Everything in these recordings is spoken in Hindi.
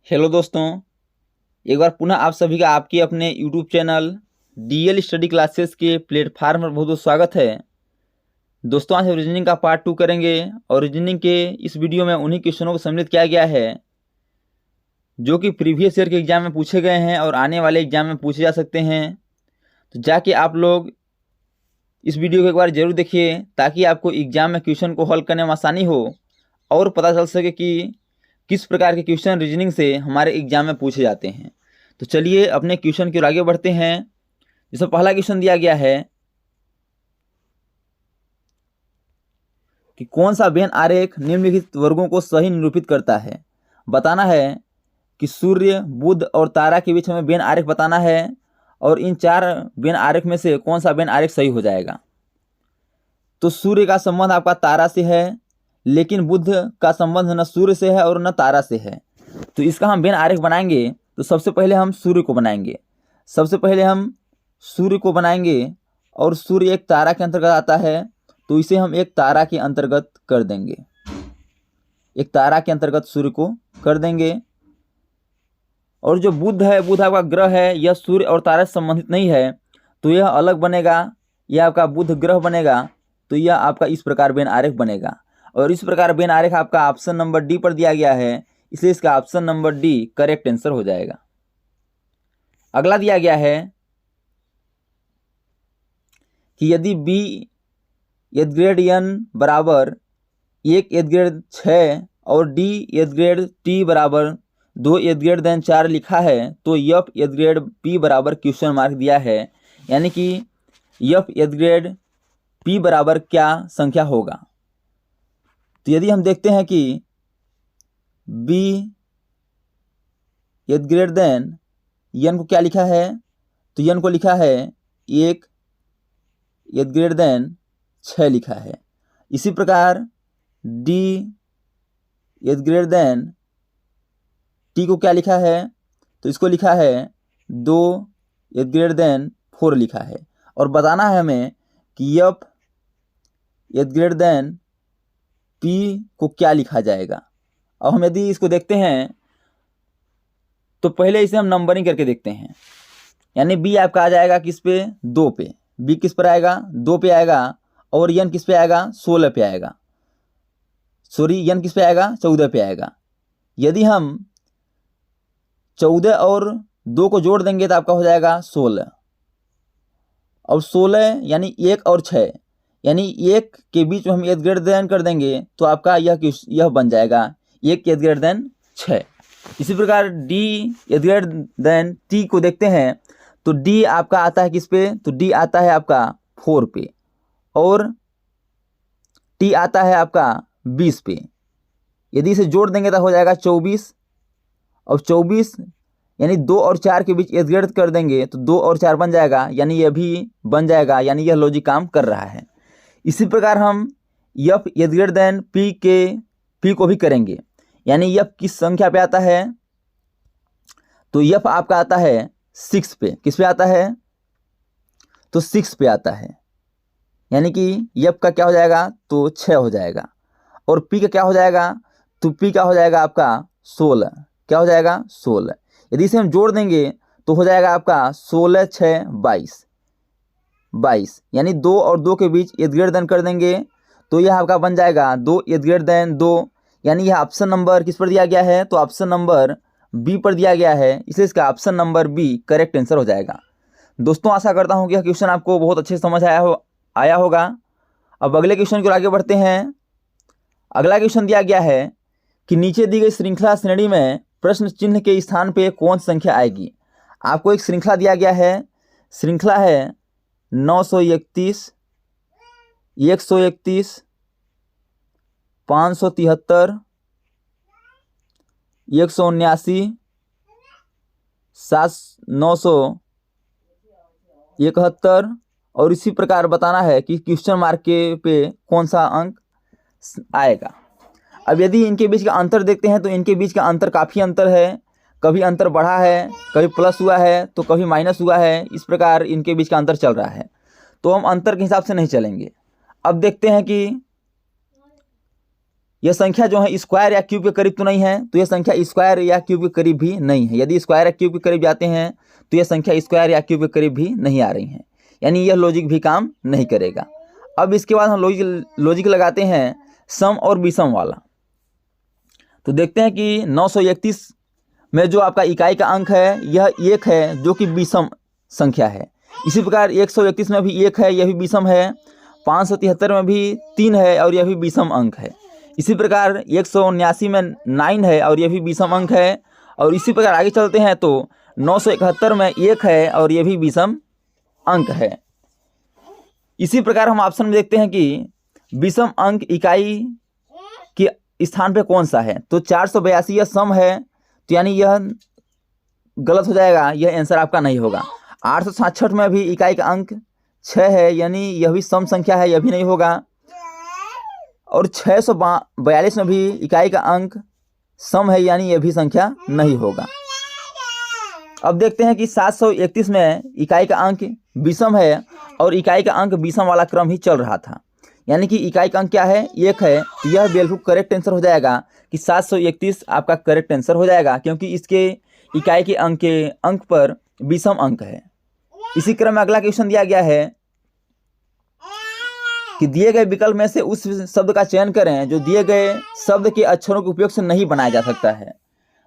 हेलो दोस्तों, एक बार पुनः आप सभी का आपके अपने YouTube channel DL study classes के प्लेटफार्म पर बहुत बहुत स्वागत है। दोस्तों, आज हम रीजनिंग का पार्ट 2 करेंगे और रीजनिंग के इस वीडियो में उन्हीं क्वेश्चनों को सम्मिलित किया गया है जो कि प्रीवियस ईयर के एग्जाम में पूछे गए हैं और आने वाले एग्जाम में पूछे जा सकते हैं। तो जाके आप लोग इस वीडियो को एक बार जरूर देखिए ताकि आपको एग्जाम में क्वेश्चन को हल करने में आसानी हो और पता चल सके कि किस प्रकार के क्वेश्चन रीजनिंग से हमारे एग्जाम में पूछे जाते हैं। तो चलिए अपने क्वेश्चन की ओर आगे बढ़ते हैं। जैसे पहला क्वेश्चन दिया गया है कि कौन सा वेन आरेख निम्नलिखित वर्गों को सही निरूपित करता है। बताना है कि सूर्य, बुध और तारा के बीच हमें वेन आरेख बताना है और इन चार वेन आरेख में से कौन सा वेन आरेख सही हो जाएगा। तो सूर्य का संबंध आपका तारा से है, लेकिन बुध का संबंध न सूर्य से है और न तारा से है। तो इसका हम वेन आरेख बनाएंगे। तो सबसे पहले हम सूर्य को बनाएंगे। और सूर्य एक तारा के अंतर्गत आता है, तो इसे हम एक तारा के अंतर्गत कर देंगे। एक तारा के अंतर्गत सूर्य को कर देंगे। और जो बुध है, बुध आपका ग्रह है, यह सूर्य और तारा से संबंधित नहीं है, तो यह अलग बनेगा। यह आपका बुध ग्रह बनेगा। तो यह आपका इस प्रकार वेन आरेख बनेगा और इस प्रकार वेन आरेख आपका ऑप्शन नंबर डी पर दिया गया है, इसलिए इसका option number D correct answer हो जाएगा। अगला दिया गया है कि यदि बी यद ग्रेड एन बराबर 1 यद ग्रेड 6 और डी यद ग्रेड टी बराबर 2 यद ग्रेड देन 4 लिखा है, तो यफ यद ग्रेड पी बराबर क्वेश्चन मार्क दिया है, यानी कि यफ यद ग्रेड पी बराबर क्या संख्या होगा। तो यदि हम देखते हैं कि बी यद ग्रेटर देन एन को क्या लिखा है, तो एन को लिखा है 1 यद ग्रेटर देन 6 लिखा है। इसी प्रकार डी यद ग्रेटर देन टी को क्या लिखा है, तो इसको लिखा है 2 यद ग्रेटर देन 4 लिखा है। और बताना है हमें कि यफ यद ग्रेटर देन पी को क्या लिखा जाएगा। अब हम यदि इसको देखते हैं तो पहले इसे हम नंबरिंग करके देखते हैं। यानी बी आपका आ जाएगा किस पे, 2 पे। बी किस पर आएगा, 2 पे आएगा। और एन किस पे आएगा, 16 पे आएगा। एन किस पे आएगा, 14 पे आएगा। यदि हम 14 और 2 को जोड़ देंगे तो आपका हो जाएगा 16। और 16 यानी 1 और 6, यानी 1 के बीच में हम यद ग्रेटर देन कर देंगे तो आपका यह बन जाएगा 1 यद ग्रेटर देन 6। इसी प्रकार डी यद ग्रेटर देन टी को देखते हैं तो डी आपका आता है किस पे, तो डी आता है आपका 4 पे और टी आता है आपका 20 पे। यदि इसे जोड़ देंगे तो हो जाएगा 24। और 24 यानी 2 और 4 के बीच यद ग्रेटर कर देंगे तो 2 और 4 बन जाएगा, यानी यह भी बन जाएगा, यानी यह लॉजिक काम कर रहा है। इसी प्रकार हम यफ यद ग्रेटर देन पी को भी करेंगे। यानी यफ किस संख्या पे आता है, तो यफ आपका आता है 6 पे। किस पे आता है, तो 6 पे आता है। यानी कि यफ का क्या हो जाएगा, तो 6 हो जाएगा। और पी का क्या हो जाएगा, तो पी का हो जाएगा आपका 16। क्या हो जाएगा, 16। यदि इसे हम जोड़ देंगे तो हो जाएगा आपका 16 6 22। यानी 2 और 2 के बीच यद ग्रेटर देन कर देंगे तो यह आपका बन जाएगा 2 यद ग्रेटर देन 2। यानी यह ऑप्शन नंबर किस पर दिया गया है, तो ऑप्शन नंबर बी पर दिया गया है, इसलिए इसका option number B correct answer हो जाएगा। दोस्तों, आशा करता हूँ कि यह क्वेश्चन आपको बहुत अच्छे से समझ आया होगा। अब अगले क्वेश्चन की ओर आगे बढ़ते हैं। अगला क्वेश्चन दिया गया है कि नीचे दी गई श्रृंखला श्रेणी में प्रश्न चिन्ह के स्थान पे कौन सी संख्या आएगी। आपको एक श्रृंखला दिया गया है। श्रृंखला है 931, 131, 573, 179, 971 और इसी प्रकार बताना है कि क्वेश्चन मार्क के पे कौन सा अंक आएगा। अब यदि इनके बीच का अंतर देखते हैं तो इनके बीच का अंतर काफ़ी अंतर है। कभी अंतर बढ़ा है, कभी प्लस हुआ है, तो कभी माइनस हुआ है। इस प्रकार इनके बीच का अंतर चल रहा है, तो हम अंतर के हिसाब से नहीं चलेंगे। अब देखते हैं कि यह संख्या जो है स्क्वायर या क्यूब के करीब तो नहीं है, तो यह संख्या स्क्वायर या क्यूब के करीब भी नहीं है। यदि स्क्वायर या क्यूब के करीब जाते हैं तो यह संख्या स्क्वायर या क्यूब के करीब भी नहीं आ रही है, यानी यह लॉजिक भी काम नहीं करेगा। अब इसके बाद हम लॉजिक लगाते हैं सम और विषम वाला। तो देखते हैं कि 931 में जो आपका इकाई का अंक है यह 1 है, जो कि विषम संख्या है। इसी प्रकार 131 में भी 1 है, यह भी विषम है। 573 में भी 3 है और यह भी विषम अंक है। इसी प्रकार 179 में 9 है और यह भी विषम अंक है। और इसी प्रकार आगे चलते हैं तो 971 में 1 है और यह भी विषम अंक है। इसी प्रकार हम ऑप्शन में देखते हैं कि विषम अंक इकाई के स्थान पे कौन सा है। तो 482 यह सम है, तो यानी यह गलत हो जाएगा, यह आंसर आपका नहीं होगा। 866 में भी इकाई का अंक 6 है, यानी यह भी सम संख्या है, यह भी नहीं होगा। और 642 में भी इकाई का अंक सम है, यानी यह भी संख्या नहीं होगा। अब देखते हैं कि 731 में इकाई का अंक विषम है और इकाई का अंक विषम वाला क्रम ही चल रहा था, यानी कि इकाई का अंक क्या है 1 है, तो यह बिल्कुल करेक्ट आंसर हो जाएगा कि 731 आपका करेक्ट आंसर हो जाएगा, क्योंकि इसके इकाई के अंक पर विषम अंक है। इसी क्रम में अगला क्वेश्चन दिया गया है कि दिए गए विकल्प में से उस शब्द का चयन करें जो दिए गए शब्द के अक्षरों के उपयोग से नहीं बनाया जा सकता है।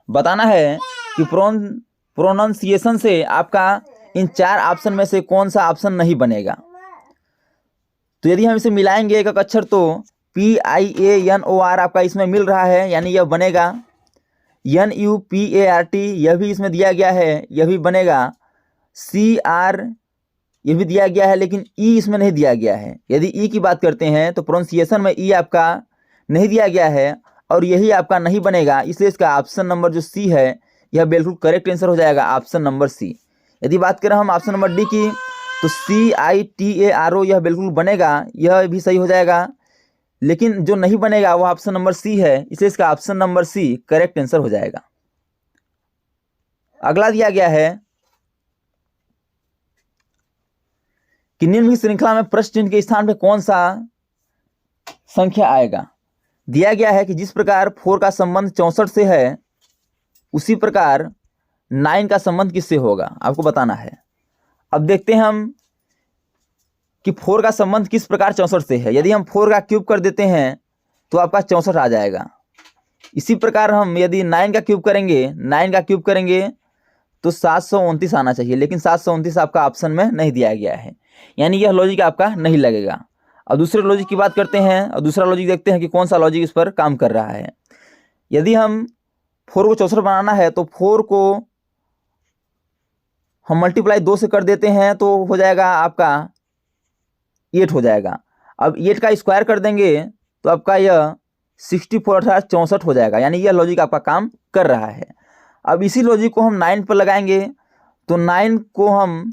बताना है कि प्रोनाउंसिएशन से आपका इन 4 ऑप्शन में से कौन सा ऑप्शन नहीं बनेगा। तो यदि हम इसे मिलाएंगे एक अक्षर तो PIANOR आपका इसमें मिल रहा है, यानी यह बनेगा। NUPART यह भी इसमें दिया गया है, यह भी बनेगा। CR यह भी दिया गया है, लेकिन ई इसमें नहीं दिया गया है। यदि ई की बात करते हैं तो प्रोनाउंसिएशन में ई आपका नहीं दिया गया है और यही आपका नहीं बनेगा, इसलिए इसका ऑप्शन नंबर जो सी है यह बिल्कुल करेक्ट आंसर हो जाएगा, ऑप्शन नंबर सी। यदि बात करें हम ऑप्शन नंबर डी की तो CITARO यह बिल्कुल बनेगा, यह भी सही हो जाएगा। लेकिन जो नहीं बनेगा वो ऑप्शन नंबर सी है, इसलिए इसका option number C correct answer हो जाएगा। अगला दिया गया है कि निम्नलिखित श्रृंखला में प्रश्न चिन्ह के स्थान पे कौन सा संख्या आएगा। दिया गया है कि जिस प्रकार 4 का संबंध 64 से है उसी प्रकार 9 का संबंध किससे होगा, आपको बताना है। अब देखते हैं हम कि 4 का संबंध किस प्रकार 64 से है। यदि हम 4 का क्यूब कर देते हैं तो आपका 64 आ जाएगा। इसी प्रकार हम यदि 9 का क्यूब करेंगे तो 729 आना चाहिए, लेकिन 729 आपका ऑप्शन में नहीं दिया गया है, यानी यह लॉजिक आपका नहीं लगेगा। अब दूसरे लॉजिक की बात करते हैं और दूसरा लॉजिक देखते हैं कि कौन सा लॉजिक इस पर काम कर रहा है। यदि हम 4 को 64 बनाना है तो 4 को हम मल्टीप्लाई 2 से कर देते हैं तो हो जाएगा आपका 8 हो जाएगा। अब 8 का स्क्वायर कर देंगे तो आपका यह 64 अर्थात 64 हो जाएगा, यानी यह लॉजिक आपका काम कर रहा है। अब इसी लॉजिक को हम 9 पर लगाएंगे तो 9 को हम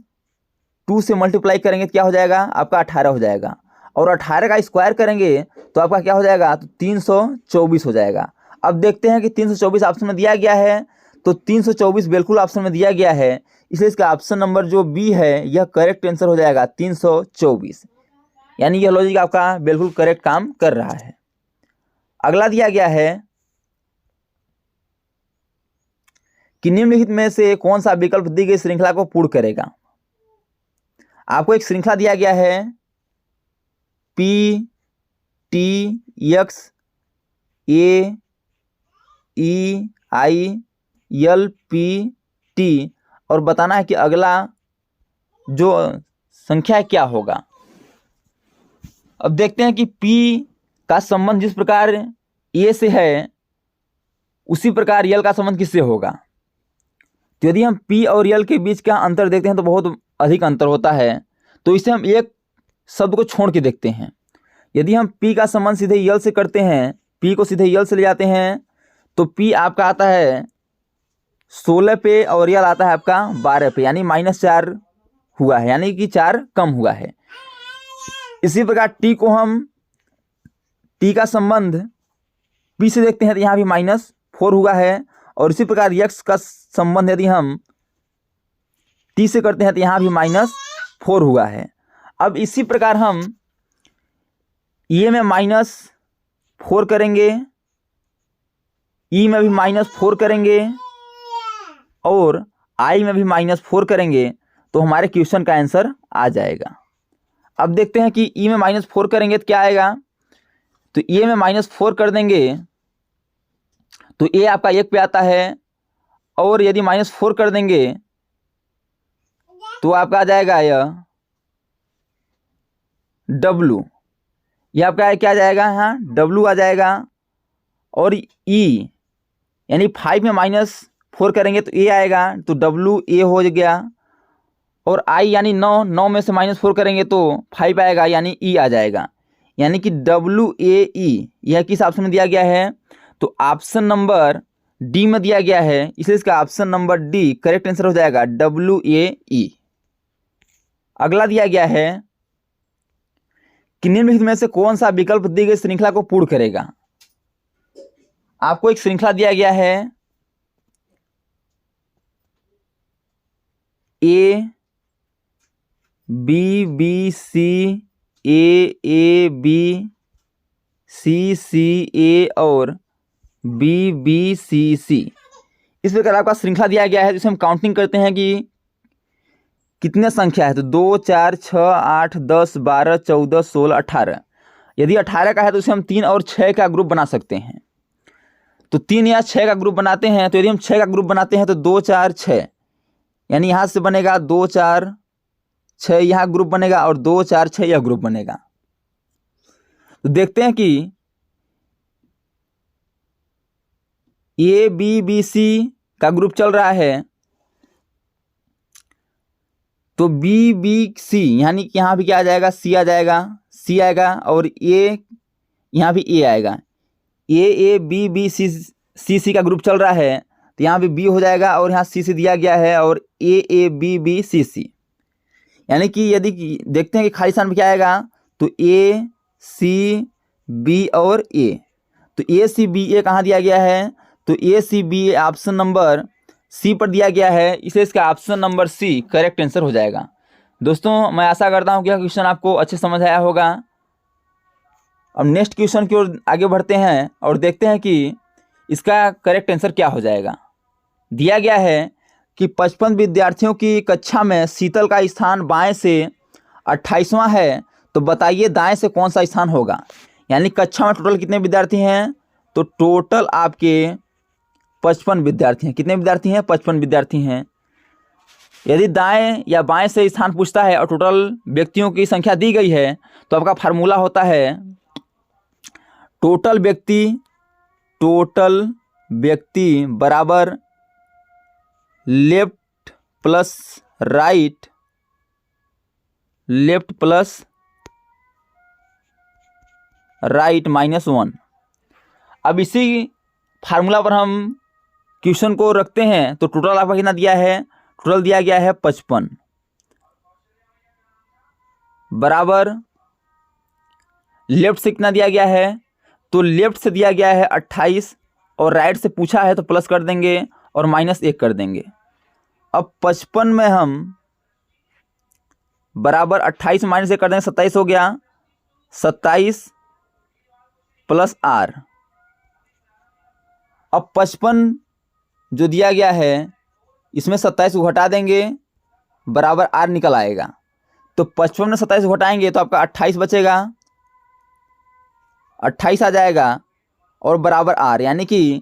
2 से मल्टीप्लाई करेंगे तो क्या हो जाएगा आपका 18 हो जाएगा। और 18 का स्क्वायर करेंगे तो आपका क्या हो जाएगा, तो 324 हो जाएगा। अब देखते हैं कि 324 ऑप्शन में दिया गया है, तो 324 बिल्कुल ऑप्शन में दिया गया है, इसलिए इसका ऑप्शन नंबर जो बी है यह करेक्ट आंसर हो जाएगा 324, यानी यह लॉजिक आपका बिल्कुल करेक्ट काम कर रहा है। अगला दिया गया है कि निम्नलिखित में से कौन सा विकल्प दी गई श्रृंखला को पूर्ण करेगा। आपको एक श्रृंखला दिया गया है PTX AEILPT और बताना है कि अगला जो संख्या क्या होगा। अब देखते हैं कि P का संबंध जिस प्रकार A से है उसी प्रकार L का संबंध किससे होगा। तो यदि हम P और L के बीच का अंतर देखते हैं तो बहुत अधिक अंतर होता है, तो इसे हम एक शब्द को छोड़ के देखते हैं। यदि हम P का संबंध सीधे L से करते हैं, P को सीधे L से ले जाते हैं तो P आपका आता है 16 पे और L आता है आपका 12 पे, यानी -4 हुआ है, यानी कि 4 कम हुआ है। इसी प्रकार T को हम T का संबंध P से देखते हैं तो यहाँ भी -4 हुआ है, और इसी प्रकार X का संबंध यदि हम T से करते हैं तो यहाँ भी -4 हुआ है। अब इसी प्रकार हम ये में -4 करेंगे ई में भी -4 करेंगे और आई में भी -4 करेंगे तो हमारे क्वेश्चन का आंसर आ जाएगा। अब देखते हैं कि ई में -4 करेंगे तो क्या आएगा। तो ए में -4 कर देंगे तो ए आपका 1 पे आता है, और यदि -4 कर देंगे तो आपका आ जाएगा यह डब्लू, यह आपका क्या आ जाएगा, हाँ डब्लू आ जाएगा। और ई यानी 5 में -4 करेंगे तो ए आएगा, तो डब्लू ए हो गया। और आई यानी 9 में से -4 करेंगे तो 5 आएगा, यानी ई आ जाएगा। यानी कि WAE यह किस ऑप्शन में दिया गया है, तो ऑप्शन नंबर डी में दिया गया है, इसलिए इसका option number D correct answer हो जाएगा, WAE। अगला दिया गया है कि निम्नलिखित में से कौन सा विकल्प दी गई श्रृंखला को पूर्ण करेगा। आपको एक श्रृंखला दिया गया है A B A B C A और B C। इस प्रकार आपका श्रृंखला दिया गया है, जिसे हम काउंटिंग करते हैं कि कितने संख्या है। तो 2 4 6 8 10 12 14 16 18। यदि 18 का है तो उसे हम 3 और 6 का ग्रुप बना सकते हैं। तो 3 या 6 का ग्रुप बनाते हैं, तो यदि हम 6 का ग्रुप बनाते हैं तो 2 4 6, यानी यहाँ से बनेगा 2 4 6, यहाँ ग्रुप बनेगा, और 2 4 6 यह ग्रुप बनेगा। तो देखते हैं कि ABC का ग्रुप चल रहा है, तो BBC यानी कि यहाँ भी क्या आ जाएगा, C आ जाएगा, C आएगा, और A यहाँ भी A आएगा। AABBCC का ग्रुप चल रहा है, तो यहाँ भी B हो जाएगा, और यहाँ CC दिया गया है, और AABBCC। यानी कि यदि देखते हैं कि खाली स्थान में क्या आएगा, तो A C B और A। तो A C B A कहाँ दिया गया है, तो A C B A option number C पर दिया गया है, इसलिए इसका option number C correct answer हो जाएगा। दोस्तों मैं आशा करता हूँ कि यह क्वेश्चन आपको अच्छे समझ आया होगा। अब नेक्स्ट क्वेश्चन की ओर आगे बढ़ते हैं और देखते हैं कि इसका करेक्ट आंसर क्या हो जाएगा। दिया गया है कि 55 विद्यार्थियों की कक्षा में शीतल का स्थान बाएं से 28वां है, तो बताइए दाएं से कौन सा स्थान होगा। यानी कक्षा में टोटल कितने विद्यार्थी हैं, तो टोटल आपके 55 विद्यार्थी हैं। कितने विद्यार्थी हैं, 55 विद्यार्थी हैं। यदि दाएं या बाएं से स्थान पूछता है और टोटल व्यक्तियों की संख्या दी गई है, तो आपका फार्मूला होता है टोटल व्यक्ति बराबर लेफ्ट प्लस राइट -1। अब इसी फार्मूला पर हम क्वेश्चन को रखते हैं, तो टोटल आपका कितना दिया है, टोटल दिया गया है 55 बराबर लेफ्ट से कितना दिया गया है, तो लेफ्ट से दिया गया है 28, और राइट से पूछा है तो प्लस कर देंगे और -1 कर देंगे। अब 55 में हम बराबर 28 में -1 कर देंगे, 27 हो गया, 27 प्लस R। अब 55 जो दिया गया है इसमें 27 को घटा देंगे, बराबर R निकल आएगा। तो 55 में 27 को घटाएंगे तो आपका 28 बचेगा, 28 आ जाएगा, और बराबर R। यानी कि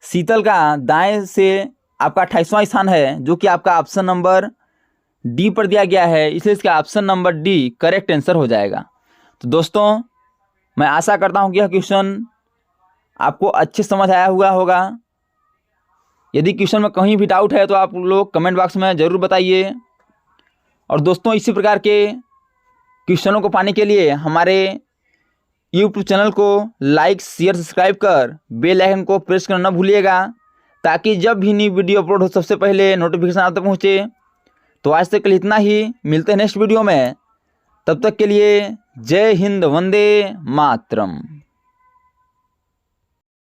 शीतल का दाएं से आपका 28वां स्थान है, जो कि आपका ऑप्शन नंबर डी पर दिया गया है, इसलिए इसका option number D correct answer हो जाएगा। तो दोस्तों मैं आशा करता हूं कि यह क्वेश्चन आपको अच्छे समझ आया हुआ होगा। यदि क्वेश्चन में कहीं भी डाउट है तो आप लोग कमेंट बॉक्स में ज़रूर बताइए। और दोस्तों इसी प्रकार के क्वेश्चनों को पाने के लिए हमारे यूट्यूब चैनल को लाइक शेयर सब्सक्राइब कर बेल आइकन को प्रेस करना न भूलिएगा, ताकि जब भी नई वीडियो अपलोड हो सबसे पहले नोटिफिकेशन आप तक पहुँचे। तो आज तक के लिए इतना ही, मिलते हैं नेक्स्ट वीडियो में। तब तक के लिए जय हिंद, वंदे मातरम।